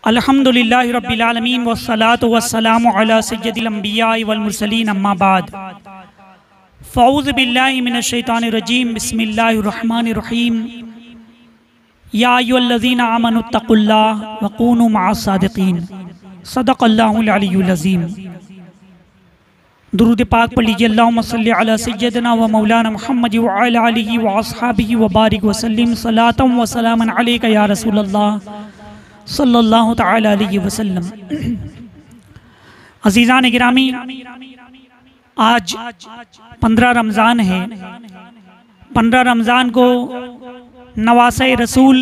अल्हम्दुलिल्लाहि रब्बिल आलमीन वस्सलातु वस्सलामु अला सय्यदिल अंबिया वल मुरसलीन अम्मा बाद फ़ऊज़ु बिल्लाहि मिनश शैतानिर रजीम बिस्मिल्लाहिर रहमानिर रहीम या अय्युहल्लज़ीना आमनुत्तक़ुल्लाह व कूनू मअस सादिक़ीन सदक़ल्लाहुल अलियुल अज़ीम। दुरूद पाक पढ़ लीजिए। अल्लाहुम्मा सल्लि अला सय्यदिना व मौलाना मुहम्मद व अला आलिहि व अस्हाबिहि व बारिक व सल्लिम सलातन व सलामन अलैका या रसूलल्लाह सल्लल्लाहु तआला अलैहि वसल्लम। अज़ीज़ान गिरामी, आज 15 रमज़ान है। 15 रमज़ान को नवासे रसूल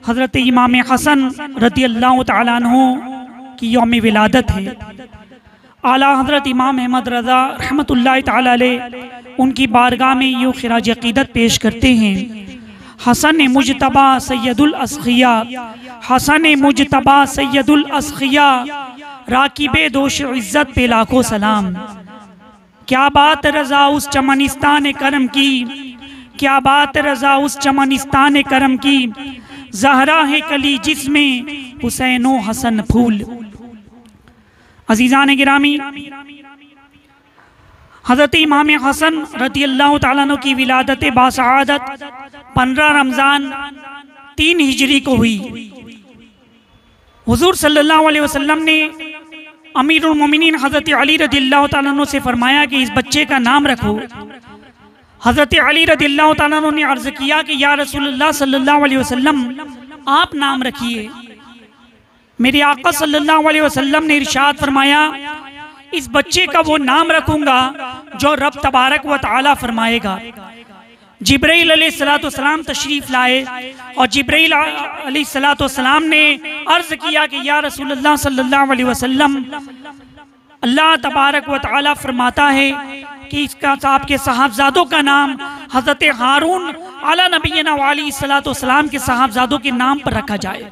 हज़रत इमाम हसन रज़ियल्लाहु तआला अन्हु की यौम विलादत है। आला हज़रत इमाम अहमद रज़ा रहमतुल्लाहि तआला अलैह उनकी बारगाह में यूँ खिराज अक़ीदत पेश करते हैं। हसन मुजतबा सैयदुल अस्खिया, हसन मुजतबा सैयदुल अस्खिया, राकिबे दोष इज्जत पे लाखों सलाम। क्या बात रज़ा उस चमनिस्तान करम की, क्या बात रज़ा उस चमनिस्तान करम की, ज़हरा है कली जिसमें हुसैनो हसन फूल। अज़ीज़ान गिरामी, हज़रत इमाम हसन रज़ियल्लाहु तआला अन्हु की विलादत बासआदत 15 रमज़ान 3 हिजरी को हुई। हुज़ूर सल्लल्लाहु अलैहि वसल्लम ने अमीरुल मोमिनीन हज़रत अली रज़ियल्लाहु तआला अन्हु से फरमाया कि इस बच्चे का नाम रखो। हज़रत अली रज़ियल्लाहु तआला अन्हु ने अर्ज़ किया कि या रसूलल्लाह सल्लल्लाहु अलैहि वसल्लम, आप नाम रखिए। मेरे आका सल्लल्लाहु अलैहि वसल्लम ने इरशाद फरमाया, इस बच्चे का वो नाम रखूंगा जो रब तबारक व तआला फरमाएगा। जिब्राइल अलैहिस्सलाम तशरीफ लाए और जिब्राइल अलैहिस्सलाम ने अर्ज किया कि या रसूलल्लाह सल्लल्लाहु अलैहि वसल्लम, अल्लाह तबारक व तआला फरमाता है कि इसका आपके साहबजादों का नाम हज़रत हारून अला नबीना व अलैहिस्सलाम के साहबजादों के नाम पर रखा जाए।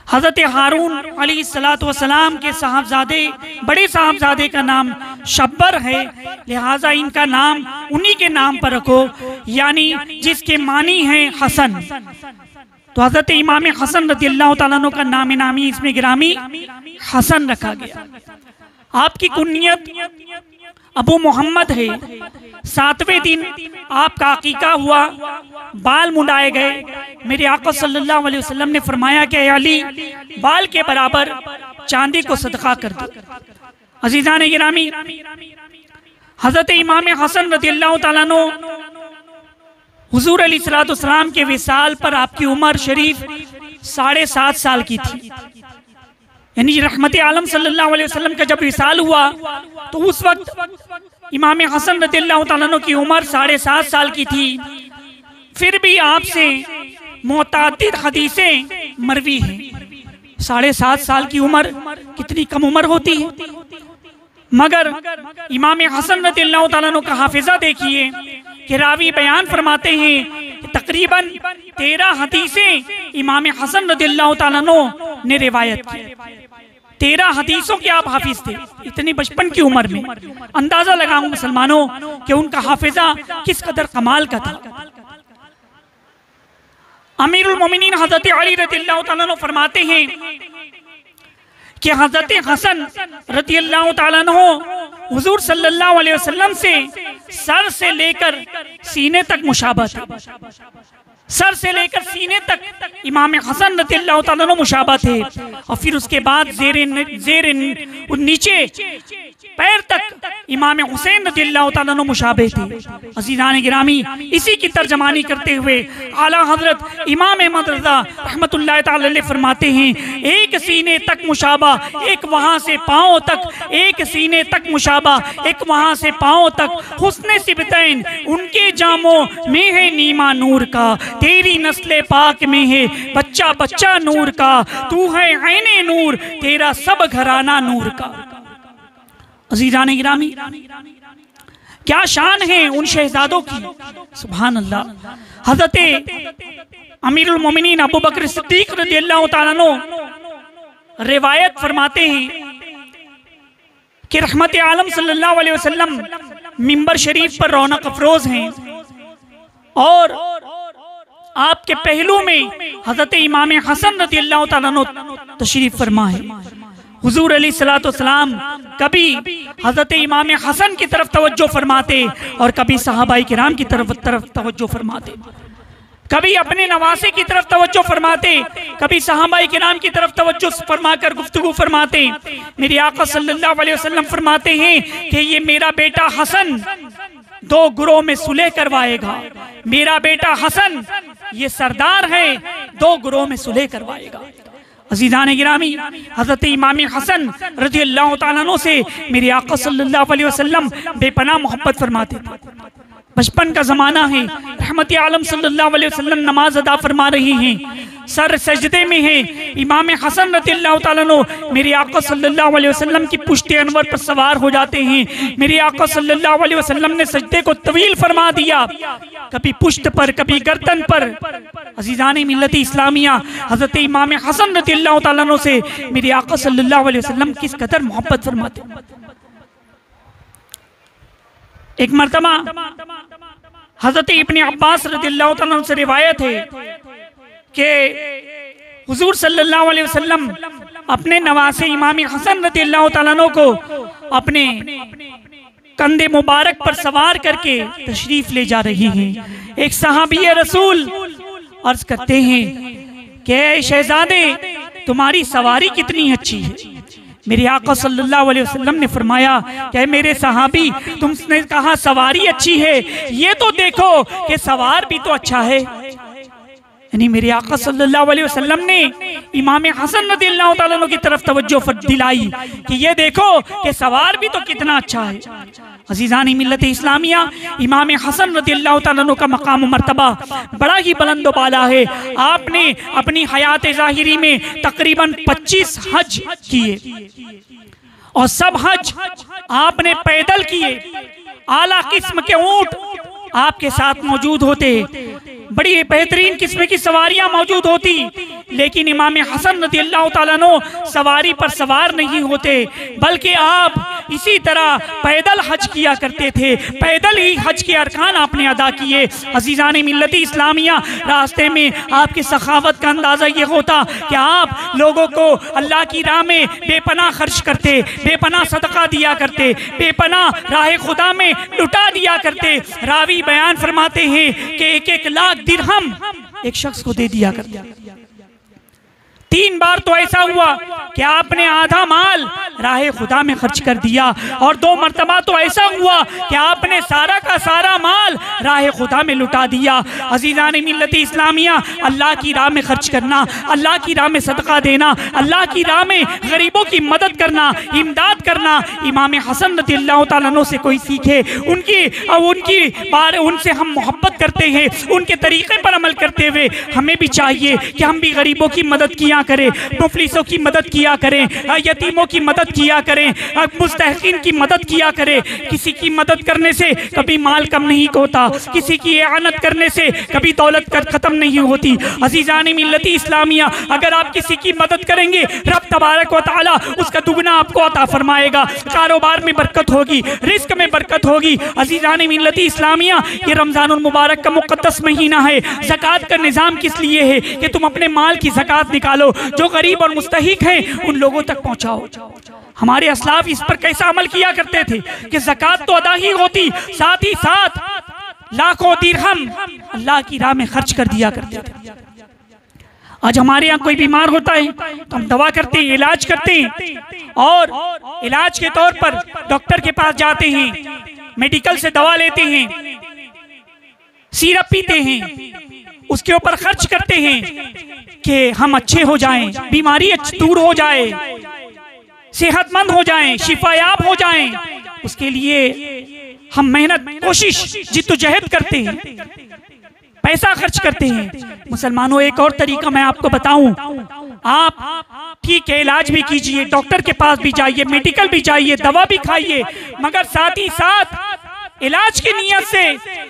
हज़रत हारून अलैहिस्सलाम के साहबजादे, बड़े साहबजादे का नाम शब्बर है, लिहाजा इनका नाम उन्हीं के नाम पर रखो, यानी जिसके मानी है हसन। तो हज़रत इमाम हसन रज़ियल्लाहु तआला अन्हु का नाम नामी इसमें गिरामी हसन रखा गया। आपकी कुन्नियत अबू मोहम्मद है। 7वें दिन आपका अकीका हुआ, बाल मुंडाए गए। मेरे आका सल्लल्लाहु अलैहि वसल्लम ने फरमाया कि अली, बाल के बराबर चांदी को सदका कर दो। अज़ीज़ान गिरामी, हज़रत इमाम हसन रज़ियल्लाहु तआला अन्हु हुज़ूर अलैहिस्सलाम के विसाल पर आपकी उम्र शरीफ 7.5 साल की थी। यानी रहमत आलम सल्लल्लाहु अलैहि वसल्लम का जब विसाल हुआ तो उस वक्त इमाम हसन रज़ियल्लाहु तआला अन्हु की उम्र 7.5 साल की थी। फिर भी आपसे मुतअद्दिद हदीसें मरवी हैं। 7.5 साल की उम्र कितनी कम उम्र होती है, मगर इमाम हसन रज़ियल्लाहु तआला अन्हु का हाफिजा देखिए कि रावी बयान फरमाते हैं कि तकरीबन 13 हदीसें इमाम हसन रज़ियल्लाहु तआला अन्हु ने रिवायत की। 13 हदीसों के आप हाफिज थे इतनी बचपन की उम्र में। अंदाजा लगाऊं मुसलमानों कि उनका हाफिजा किस कदर कमाल का था। अमीरुल मोमिनीन हज़रत अली रज़ियल्लाहु तआला अन्हु फरमाते हैं कि हज़रत हसन रज़ियल्लाहु तआला अन्हु हुज़ूर सल्लल्लाहु अलैहि वसल्लम से सर से लेकर सीने तक मुशाबह थे। सर से लेकर सीने तक इमाम हसन रज़ियल्लाहु तआला अन्हु मुशाबह थे, और फिर उसके बाद जेर नीचे पैर तक इमाम हुसैन रज़ियल्लाहु तआला अन्हु मुशाबह थे। अज़ीज़ान गिरामी, इसी की तर्जमानी करते हुए आला हज़रत इमाम अहमद रज़ा रहमतुल्लाहि तआला अलैह फरमाते हैं, एक सीने तक मुशाबह, एक वहाँ से पाँव तक, एक सीने तक मुशाबह, एक वहाँ से पाँव तक। हुस्न सिबतैन उनके जामों में है नीमा नूर का, तेरी नस्ले पाक में है बच्चा बच्चा नूर का, तू है ऐने नूर, तेरा सब घराना नूर का। अज़ीज़ान गिरामी, क्या शान है उन शहजादों की, सुभान अल्लाह। हज़रत अमीरुल मोमिनीन अबू बकर सिद्दीक़ रज़ियल्लाहु तआला अन्हु रिवायत फरमाते हैं कि रहमत आलम सल्लल्लाहु अलैहि वसल्लम मिंबर शरीफ पर रौनक अफरोज हैं और आपके पहलू में हजरत इमाम हसन रज़ियल्लाहु ताला अन्हु तशरीफ फरमा है। हुजूर अलैहिस्सलाम कभी हजरत इमाम हसन की तरफ तवज्जो फरमाते और कभी सहाबाई किराम की तरफ तवज्जो फरमाते, कभी अपने नवासे की तरफ तवज्जो फरमाते, कभी सहाबाई किराम की तरफ तवज्जो फरमाकर गुफ्तगू फरमाते। मेरे आका सल्लल्लाहु अलैहि वसल्लम फरमाते हैं कि ये मेरा बेटा हसन 2 गुरों में सुलह करवाएगा, मेरा बेटा हसन ये सरदार है, 2 गुरों में सुलह करवाएगा। अज़ीज़ान गिरामी, हज़रत इमाम हसन रज़ियल्लाहु ताला अन्हु से मेरे आका सल्लल्लाहु अलैहि वसल्लम बेपनाह मोहब्बत फरमाते थे। बचपन का ज़माना है, रहमत आलम सल्लल्लाहु अलैहि वसल्लम नमाज अदा फरमा रहे हैं, सर सजदे में है। इमाम हसन रज़ियल्लाहु ताला अन्हु मेरे आका सल्लल्लाहु अलैहि वसल्लम की पुश्ते अनवर पर सवार हो जाते हैं। मेरे आका सल्लल्लाहु अलैहि वसल्लम ने सजदे को तवील फरमा दिया, कभी पुश्त पर, कभी गर्दन पर। अज़ीज़ान मिल्लत इस्लामिया, हज़रत इमाम हसन रज़ियल्लाहु ताला अन्हु से मेरे आका सल्लल्लाहु अलैहि वसल्लम किस कदर मोहब्बत फरमाते। एक मर्तबा हज़रत इब्ने अब्बास रज़ियल्लाहु ताला अन्हु से रिवायत है कि हुजूर सल्लल्लाहु अलैहि वसल्लम अपने नवासे इमाम हसन रज़ियल्लाहु ताला अन्हु को अपने कंधे मुबारक पर सवार करके तशरीफ ले जा रही हैं। एक सहाबी रसूल अर्ज करते हैं कि शहजादे तुम्हारी सवारी कितनी अच्छी है। मेरे आका सल्लल्लाहु अलैहि वसल्लम ने फरमाया कि मेरे सहाबी तुमने कहा सवारी अच्छी है, ये तो देखो कि सवार भी तो अच्छा है। यानी मेरे आका सल्लल्लाहु अलैहि वसल्लम ने इमाम हसन रज़ियल्लाहु ताला अन्हु की तरफ तवज्जो दिलाई कि ये देखो कि सवार भी तो कितना अच्छा है। अज़ीज़ान मिल्लत इस्लामिया, इमाम हसन रज़ियल्लाहु ताला अन्हु का मकाम मर्तबा बड़ा ही बुलंद बाला है। आपने अपनी हयात ज़ाहिरी में तकरीबन 25 हज किए और सब हज आपने पैदल किए। आला किस्म के ऊंट आपके साथ मौजूद होते, बड़ी बेहतरीन किस्म की सवारियां मौजूद होती, लेकिन इमाम हसन रज़ियल्लाहु ताला अन्हु सवारी पर सवार नहीं होते, बल्कि आप इसी तरह पैदल हज किया करते थे। पैदल ही हज के अरकान आपने अदा किए। अज़ीज़ान मिल्लत इस्लामिया, रास्ते में आपकी सखावत का अंदाज़ा ये होता कि आप लोगों को अल्लाह की राह में बेपनाह खर्च करते, बेपनाह सदका दिया करते, बेपनाह राह खुदा में लुटा दिया करते। रावी बयान फरमाते हैं कि 1-1 लाख दिरहम एक शख्स को दे दिया करते। 3 बार तो ऐसा हुआ कि आपने आधा माल राह खुदा में खर्च कर दिया, और 2 मरतबा तो ऐसा हुआ कि आपने सारा का सारा माल राह खुदा में लुटा दिया। अज़ीज़ान मिल्लत इस्लामिया, अल्लाह की राह में खर्च करना, अल्लाह की राह में सदका देना, अल्लाह की राह में गरीबों की मदद करना, इमदाद करना, इमाम हसन रज़ियल्लाहु ताला अन्हु से कोई सीखे। उनसे हम मोहब्बत करते हैं, उनके तरीक़े पर अमल करते हुए हमें भी चाहिए कि हम भी गरीबों की मदद किया करें, मुफलिसों की मदद किया करें, यतीमों की मदद किया करें, मुस्तहक़ीन की मदद किया करें। किसी की मदद करने से कभी माल कम नहीं होता, किसी की इआनत करने से कभी दौलत खत्म नहीं होती। अज़ीज़ान मिल्लत इस्लामिया, अगर आप किसी की मदद करेंगे, रब तबारक व तआला उसका दुगना आपको अता फरमाएगा। कारोबार में बरकत होगी, रिस्क में बरकत होगी। अज़ीज़ान मिल्लत इस्लामिया, ये रमज़ानुल मुबारक का मुक़द्दस महीना है। ज़कात का निज़ाम किस लिए है कि तुम अपने माल की ज़कात निकालो, जो गरीब और मुस्तहिक हैं उन लोगों तक पहुंचाओ। हमारे असलाफ इस पर कैसा अमल किया करते थे कि ज़कात तो अदा ही होती, साथ ही साथ लाखों दिरहम अल्लाह की राह में खर्च कर दिया करते थे। आज हमारे यहाँ कोई बीमार होता है तो हम दवा करते हैं, इलाज करते हैं, और इलाज के तौर पर डॉक्टर के पास जाते हैं, मेडिकल से दवा लेते हैं, सिरप पीते हैं, उसके ऊपर खर्च करते हैं कि हम अच्छे हो जाएं, बीमारी दूर हो जाए, सेहतमंद हो जाएं, शिफायाब हो जाएं। उसके लिए हम मेहनत, कोशिश, जिद्दोजहद करते हैं, पैसा खर्च करते हैं। मुसलमानों, एक और तरीका मैं आपको बताऊं, आप ठीक है इलाज भी कीजिए, डॉक्टर के पास भी जाइए, मेडिकल भी जाइए, दवा भी खाइए, मगर साथ ही साथ इलाज की नीयत से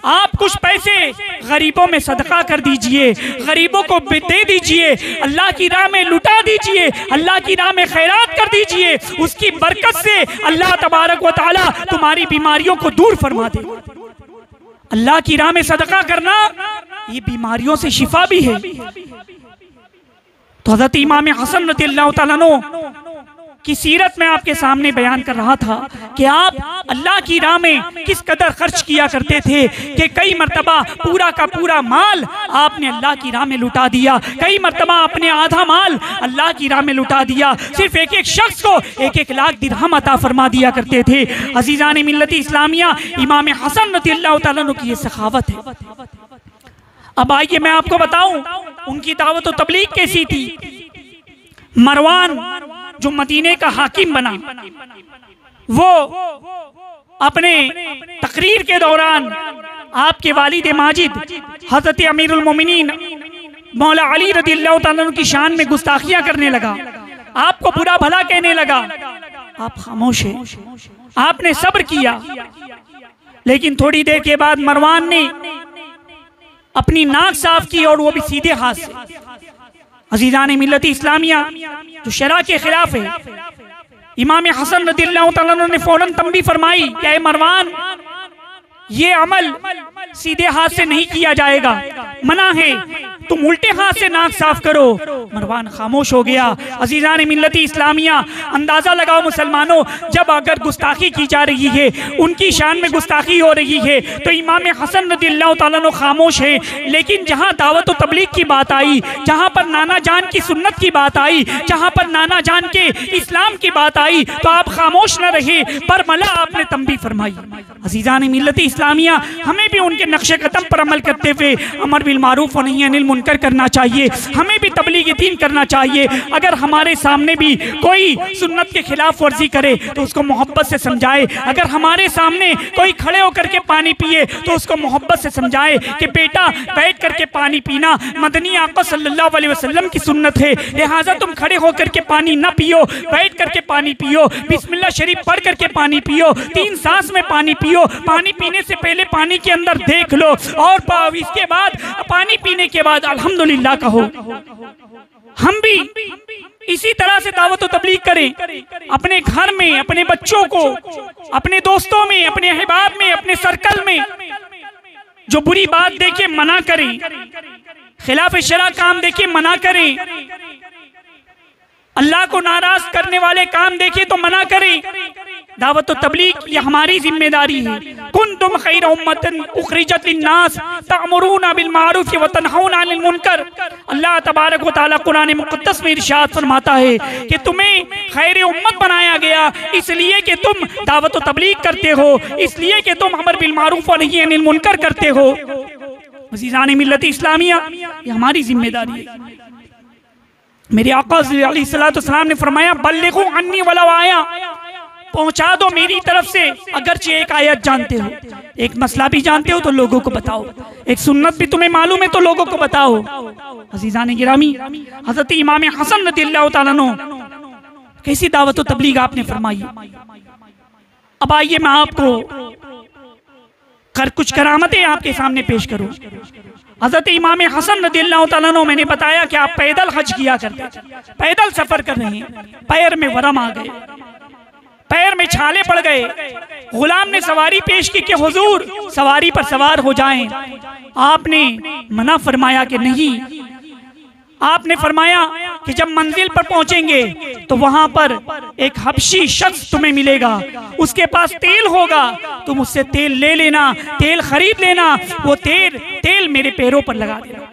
आप कुछ पैसे गरीबों में सदका कर दीजिए, गरीबों को दे दीजिए, अल्लाह की राह में लुटा दीजिए, अल्लाह की राह में खैरात कर दीजिए। उसकी बरकत से अल्लाह तबारक व तआला तुम्हारी बीमारियों को दूर फरमा दे। अल्लाह की राह में सदका करना ये बीमारियों से शिफा भी है। तो हज़रत इमाम हसन रज़ियल्लाहु ताला अन्हु की सीरत में आपके सामने बयान कर रहा था कि आप अल्लाह की राह में किस कदर खर्च किया करते थे कि कई मर्तबा पूरा का पूरा माल आपने अल्लाह की राह में लुटा दिया, कई मर्तबा अपने आधा माल अल्लाह की राह में लुटा दिया। सिर्फ एक एक शख्स को 1-1 लाख दिरहम अता फरमा दिया करते थे। अजीज़ान मिल्लत इस्लामिया, इमाम हसन रज़ियल्लाहु ताला अन्हु की ये सखावत है। अब आइए मैं आपको बताऊं उनकी दावत और तबलीग कैसी थी। मरवान जो मदीने का हाकिम बना, वो अपने तकरीर के दौरान आपके वालिद माजिद हजरत अमीरुल मोमिनीन मौला अली रज़ियल्लाहु ताला अन्हु की शान में गुस्ताखियां करने लगा, आपको बुरा भला कहने लगा। आप खामोश हैं, आपने सब्र किया, लेकिन थोड़ी देर के बाद मरवान ने अपनी नाक साफ की और वो भी सीधे हाथ से। अजीज़ान मिल्लत इस्लामिया, जो शरा के खिलाफ है, इमाम हसन रज़ियल्लाहु ताला अन्हु ने फौरन तंबी फरमाई कि ऐ मरवान, ये अमल सीधे हाथ से नहीं किया जाएगा, मना है, तुम उल्टे हाथ से नाक साफ करो। मरवान खामोश हो गया। अजीज़ान मिल्लत इस्लामिया, अंदाजा लगाओ मुसलमानों, जब अगर गुस्ताखी की जा रही है, उनकी शान में गुस्ताखी हो रही है, तो इमाम हसन रज़ियल्लाहु ताला अन्हु खामोश है। लेकिन जहाँ दावत और तबलीग की बात आई, जहाँ पर नाना जान की सुन्नत की बात आई, जहाँ पर नाना जान के इस्लाम की बात आई, तो आप खामोश न रहे, पर मला आपने तंबी फरमाई। अजीज़ान मिल्लत इस्लामिया, हमें भी उनके नक्शे कदम पर अमल करते हुए अमर बिल मारूफ और नही अनिल मुनकर करना चाहिए। हमें भी तबलीग दीन करना चाहिए। अगर हमारे सामने भी कोई सुन्नत के खिलाफ वर्जी करे तो उसको मोहब्बत से समझाए। अगर हमारे सामने कोई खड़े होकर के पानी पिए तो उसको मोहब्बत से समझाए कि बेटा बैठ करके पानी पीना मदनी आका सल्लल्लाहु अलैहि वसल्लम की सुन्नत है, लिहाजा तुम खड़े होकर के पानी ना पियो, बैठ करके पानी पियो, बिस्मिल्लाह शरीफ पढ़ करके पानी पियो, 3 सांस में पानी पियो, पानी पीने से पहले पानी के अंदर देख लो, और इसके बाद पानी पीने के बाद अल्हम्दुलिल्लाह कहो। हम भी इसी तरह से दावत व तबलीग करें, अपने घर में, अपने बच्चों को, अपने दोस्तों में, अपने अहबाब में, अपने सर्कल में जो बुरी बात देखे मना करें, खिलाफ शरा काम देखे मना करें, अल्लाह को नाराज करने वाले काम देखे तो मना करें। दावत व तबलीग ये हमारी जिम्मेदारी है। कुंतुम खैर उम्मतिन उखरिजत लिन्नास तअमुरूना बिल मारूफ व तनहौना अनिल मुनकर। अल्लाह तबारक व तआला कुरान मुक़द्दस में इरशाद फरमाता है कि तुम्हें खैर उम्मत बनाया गया इसलिए कि तुम दावत व तबलीग करते हो, इसलिए कि तुम अमर बिल मारूफ व नही अनिल मुनकर करते हो। अज़ीज़ान मिल्लत इस्लामिया, ये हमारी जिम्मेदारी है। मेरे आका अलैहिस्सलातु वस्सलाम ने फरमाया, बल्लिगू अन्नी वलौ आया, पहुंचा दो मेरी तरफ से अगरचे एक आयत जानते हो, एक मसला भी जानते हो तो लोगों को बताओ, एक सुन्नत भी तुम्हें मालूम है तो लोगों को बताओ। अजीज़ान गिरामी, हजरत इमाम हसन रज़ियल्लाहु ताला अन्हु कैसी दावत व तबलीग आपने फरमाई। अब आइए मैं आपको कुछ करामतें आपके सामने पेश करूं। हजरत इमाम हसन रज़ियल्लाहु ताला अन्हु, मैंने बताया कि आप पैदल हज किया करते, पैदल सफर कर रहे हैं, पैर में वरम आ गए, पैर में छाले पड़ गए, गुलाम ने सवारी पेश की कि हुजूर सवारी पर सवार हो जाएं। आपने मना फरमाया कि नहीं। आपने फरमाया कि जब मंजिल पर पहुंचेंगे तो वहां पर एक हबशी शख्स तुम्हें मिलेगा, उसके पास तेल होगा, तुम उससे तेल ले लेना, तेल खरीद लेना, वो तेल मेरे पैरों पर लगा देना।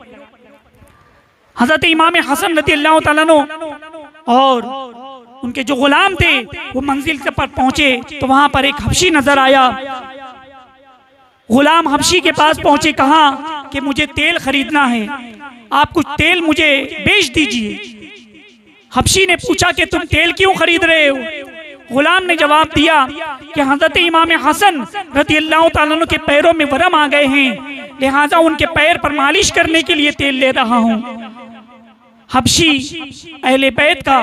हजरत इमाम हसन रज़ियल्लाहु ताला अन्हु और उनके जो गुलाम थे वो मंजिल पर पहुंचे तो वहां पर एक हबशी नजर आया। गुलाम हबशी के पास पहुंचे, कहा कि मुझे तेल खरीदना है, आप कुछ तेल मुझे बेच दीजिए। हबशी ने पूछा कि तुम तेल क्यों खरीद रहे हो? गुलाम ने जवाब दिया कि हजरत इमाम हसन रज़ियल्लाहु ताला अन्हु के पैरों में वरम आ गए हैं, लिहाजा उनके पैर पर मालिश करने के लिए तेल ले रहा हूँ। हबशी अहले बैत का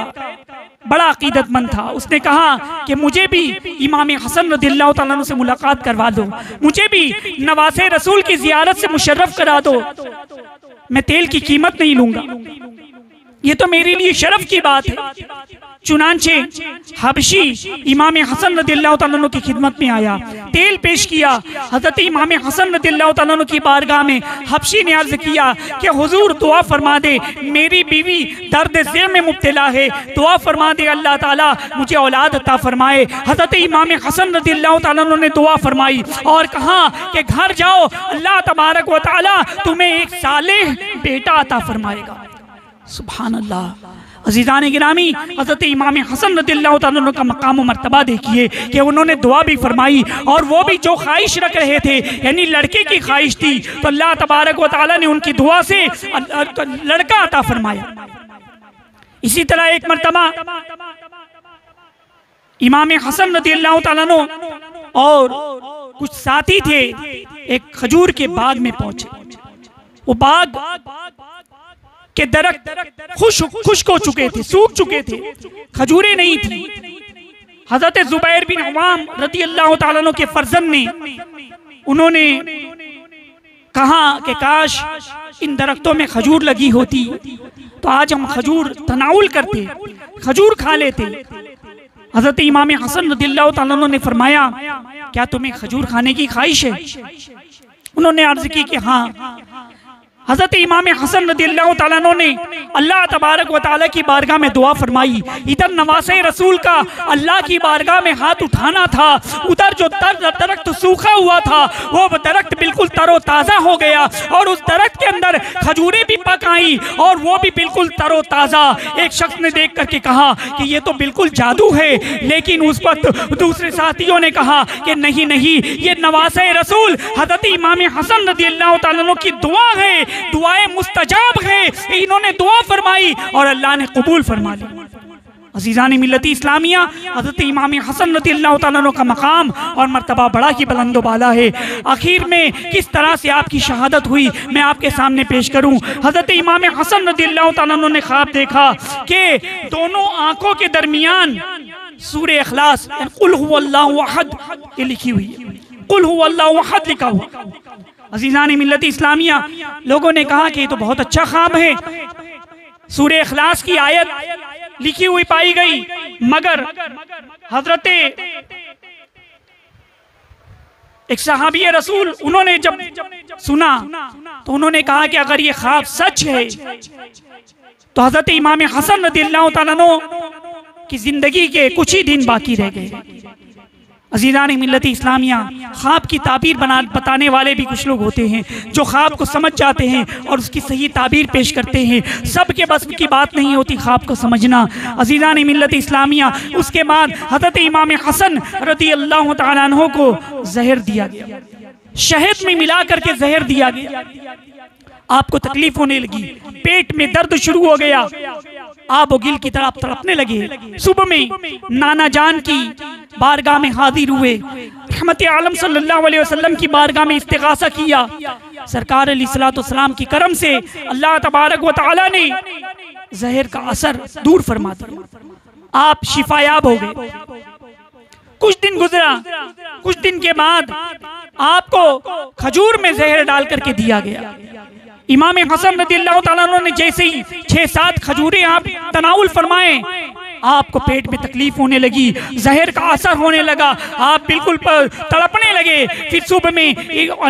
बड़ा अकीदतमंद था, उसने कहा कि मुझे भी इमाम हसन रज़ियल्लाहु ताला अन्हु से मुलाकात करवा दो, मुझे भी नवासे रसूल की जियारत से मुशर्रफ करा दो, मैं तेल की कीमत नहीं लूंगा, ये तो मेरे लिए शर्फ की बात है। चुनांचे हबशी इमाम हसन रदियल्लाहु ताला अन्हु की खिदमत में आया, तेल पेश किया। हजरत इमाम हसन रदियल्लाहु ताला अन्हु की बारगाह में हबशी ने अर्ज किया कि हुजूर दुआ फरमा दे, मेरी बीवी दर्द ज़े में मुब्तला है, दुआ फरमा दे अल्लाह ताला मुझे औलाद अता फरमाए। हजरत इमाम हसन रदियल्लाहु ताला अन्हु ने दुआ फरमाई और कहा कि घर जाओ, अल्लाह तबारक व तआला तुम्हें एक सालेह बेटा अता फरमाएगा। सुभान अल्लाह। अज़ीज़ान गिरामी, हज़रत इमाम हसन रदियल्लाहु ताला अन्हु का मकाम मर्तबा देखिए कि उन्होंने दुआ भी फरमाई और वो भी जो ख्वाहिश रख रहे थे, यानी लड़के की ख्वाहिश थी, तो अल्लाह तबारक व तआला ने उनकी दुआ से लड़का अता फरमाया। इसी तरह एक मर्तबा इमाम हसन रदियल्लाहु ताला अन्हु और कुछ साथी थे, एक खजूर के बाग में पहुंचे। वो बाग के दरख्त खुश्क हो चुके थे, सूख चुके थे, खजूरें नहीं थी। हजरत जुबैर बिन अवाम रदियल्लाहु ताला अन्हु के फर्जंद ने उन्होंने कहा कि काश इन दरख्तों में खजूर लगी होती तो आज हम खजूर तनाउल करते, खजूर खा लेते। हजरत इमाम हसन रदियल्लाहु ताला अन्हु ने फरमाया, क्या तुम्हें खजूर खाने की ख्वाहिश है? उन्होंने अर्ज की कि हाँ। हजरत इमाम हसन रदियल्लाहु ताला अन्हु ने अल्लाह तबारक व तआला की बारगाह में दुआ फरमाई। इधर नवासे रसूल का अल्लाह की बारगाह में हाथ उठाना था, उधर जो दरख्त सूखा हुआ था वो दरख्त बिल्कुल तरोताज़ा हो गया और उस दरख्त के अंदर खजूरें भी पक आई और वो भी बिल्कुल तरोताज़ा। एक शख्स ने देख करके कहा कि ये तो बिल्कुल जादू है, लेकिन उस वक्त दूसरे साथियों ने कहा कि नहीं नहीं, ये नवासे रसूल हजरत इमाम हसन रदियल्लाहु ताला अन्हु की दुआ है, दुआएं मुस्तजाब है। इन्होंने दुआ फरमाई और अल्लाह ने कबूल फरमा ली। अज़ीज़ान मिल्लती इस्लामिया, हज़रत इमाम हसन रदियल्लाहु ताला अन्हु का मकाम और मर्तबा बड़ा ही बुलंद बाला है। आखिर में किस तरह से आपकी शहादत हुई मैं आपके सामने पेश करूं। हज़रत इमाम हसन रदियल्लाहु ताला अन्हु ने ख्वाब देखा कि दोनों आंखों के दरमियान सूरह इखलास कुल हुवल्लाहु अहद ये लिखी हुई है, कुल हुवल्लाहु अहद लिखा हुआ। अज़ीज़ान मिल्लत इस्लामिया, लोगों ने कहा कि ये तो बहुत अच्छा ख्वाब है, सूरह इखलास की आयत लिखी हुई पाई गई, मगर हजरत एक सहाबी रसूल उन्होंने जब सुना तो उन्होंने कहा कि अगर ये ख्वाब सच है तो हजरत इमाम हसन रदियल्लाहु ताला अन्हु की जिंदगी के कुछ ही दिन बाकी रह गए। अज़ीज़ान मिल्लती इस्लामिया, ख्वाब की ताबीर बताने वाले भी कुछ लोग होते हैं जो ख्वाब को समझ जाते हैं और उसकी सही ताबीर पेश करते हैं। सबके बस की बात नहीं होती ख्वाब को समझना। अज़ीज़ान मिल्लती इस्लामिया, उसके बाद हज़रत इमाम हसन रदियल्लाहु ताला अन्हु को जहर दिया गया, शहद में मिला करके जहर दिया गया। आपको तकलीफ होने लगी, पेट में दर्द शुरू हो गया, आप गिल की तरफ तड़पने लगे। सुबह में नाना जान की बारगाह में हाजिर हुए, रहमत आलम सल्लल्लाहु अलैहि वसल्लम की बारगाह में इस्तिगासा किया। सरकार अलैहिस्सलातु वस्सलाम की करम से अल्लाह तबारक व तआला ने जहर का असर दूर फरमा दिया, आप शिफायाब हो गए। कुछ दिन गुजरा, कुछ दिन के बाद आपको खजूर में जहर डाल करके दिया गया। इमाम हसन रदियल्लाहु ताला अन्हु ने जैसे ही 6-7 खजूरें आप तनाउल फरमाए, आपको पेट में तकलीफ होने लगी, जहर का असर होने लगा, आप बिल्कुल तड़पने लगे। फिर सुबह में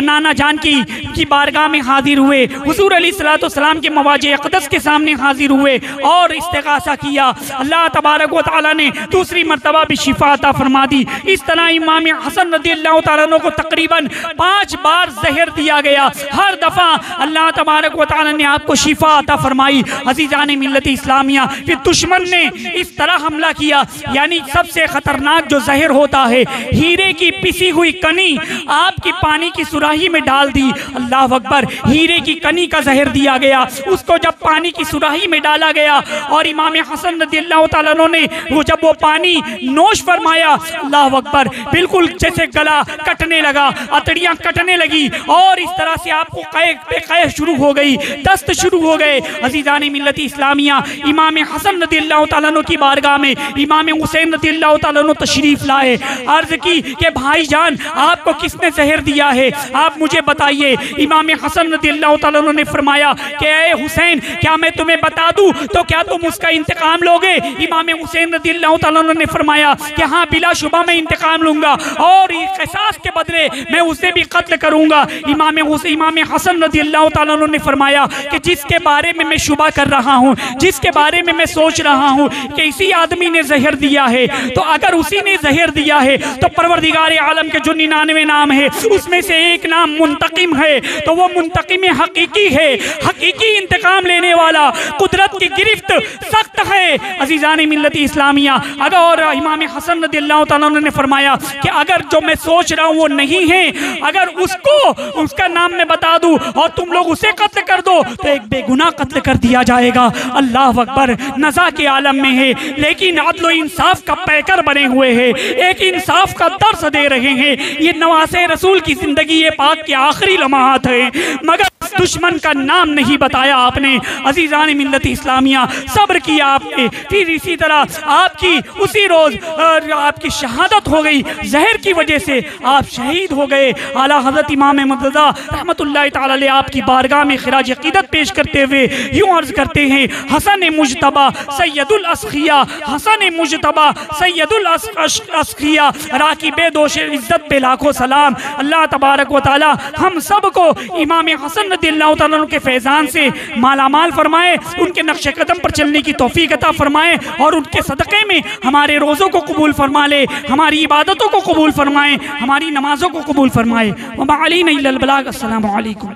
नाना जान की बारगाह में हाजिर हुए, हुजूर अलैहिस्सलातु वस्सलाम के मवाजे अक़दस के सामने हाजिर हुए और इस्तिगासा किया। अल्लाह तबारक व तआला ने दूसरी मर्तबा भी शिफा अता फरमा दी। इस तरह इमाम हसन रदियल्लाहु ताला अन्हु को तकरीबन 5 बार जहर दिया गया। हर दफ़ा अल्लाह तबारक व तआला ने आपको शिफा अता फरमाई। अज़ीज़ान मिल्लत इस्लामिया, फिर दुश्मन ने इस तरह हमला किया, यानी सबसे खतरनाक जो जहर होता है, हीरे की पिसी हुई कनी आपकी पानी की सुराही में डाल दी। अल्लाह अकबर, हीरे की कनी का जहर दिया गया। उसको जब पानी की सुराही में डाला गया और इमाम हसन रदियल्लाहु ताला अन्हु ने जब वो पानी नोश फरमाया, अल्लाह अकबर, बिल्कुल जैसे गला कटने लगा, अतड़ियां कटने लगी और इस तरह से आपको कै शुरू हो गई, दस्त शुरू हो गए। अज़ीज़ान मिल्लत इस्लामिया, इमाम हसन रदियल्लाहु ताला अन्हु की बारगाह में इमाम हुसैन रज़ियल्लाहु तआला अन्हु तशरीफ लाए। अर्ज की कि भाईजान आपको किसने जहर दिया है, आप मुझे बताइए। इमाम हसन रज़ियल्लाहु तआला अन्हु ने फरमाया कि ए हुसैन, क्या मैं तुम्हें बता दूं तो क्या तुम उसका इंतकाम लोगे? इमाम हुसैन रज़ियल्लाहु तआला अन्हु ने फरमाया कि हाँ बिलाशुबा मैं इंतकाम लूंगा और क़िसास के बदले मैं उसे भी कत्ल करूंगा। इमाम हसन रज़ियल्लाहु तआला अन्हु ने फरमाया कि जिसके बारे में मैं शुबा कर रहा हूँ, जिसके बारे में मैं सोच रहा हूँ कि इसी आदमी ने जहर दिया है, तो अगर उसी ने जहर दिया है तो परवरदिगार आलम के जो 99 नाम है उसमें से एक नाम मुंतकिम है, तो वो मुंतकिम हकीकी है, हकीकी इंतकाम लेने वाला, कुदरत की गिरफ्त सख्त है। अजीज़ान मिल्लत इस्लामिया, अगर इमाम हसन रज़ियल्लाहु तआला अन्हु ने फरमाया कि अगर जो मैं सोच रहा हूँ वो नहीं है, अगर उसको उसका नाम मैं बता दूं और तुम लोग उसे कत्ल कर दो तो एक बेगुनाह कत्ल कर दिया जाएगा। अल्लाह अकबर, नज़ा के आलम में है, लेकिन अदल इंसाफ का पैकर बने हुए हैं, एक इंसाफ का दर्स दे रहे हैं। ये नवासे रसूल की जिंदगी ये पाक के आखिरी लम्हात है, मगर दुश्मन का नाम नहीं बताया आपने। अजीज़ान मिल्लत इस्लामिया, सब्र किया आपने, फिर इसी तरह आपकी उसी रोज आपकी शहादत हो गई, जहर की वजह से आप शहीद हो गए। आला हज़रत इमाम मुर्तज़ा रहमतुल्लाहि तआला अलैह आपकी बारगाह में खिराज अक़ीदत पेश करते हुए यूँ अर्ज़ करते हैं, हसन मुजतबा सैयदुल अस्क़िया, हसन मुजतबा सैयदुल अस्क़िया, राकिबे दोष इज़्ज़त पे लाखों सलाम। अल्लाह तबारक व तआला हम सब को इमाम हसन रज़ियल्लाहु तआला अन्हु के फैज़ान से मालामाल फरमाए, उनके नक्शे कदम पर चलने की तौफीक अता फरमाए और उनके सदक़े में हमारे रोज़ों को कबूल फरमा ले, हमारी इबादतों को कबूल फरमाए, हमारी नमाज़ों को कबूल फरमाए। व मा अलैना इल्लल बलाग। अस्सलामु अलैकुम।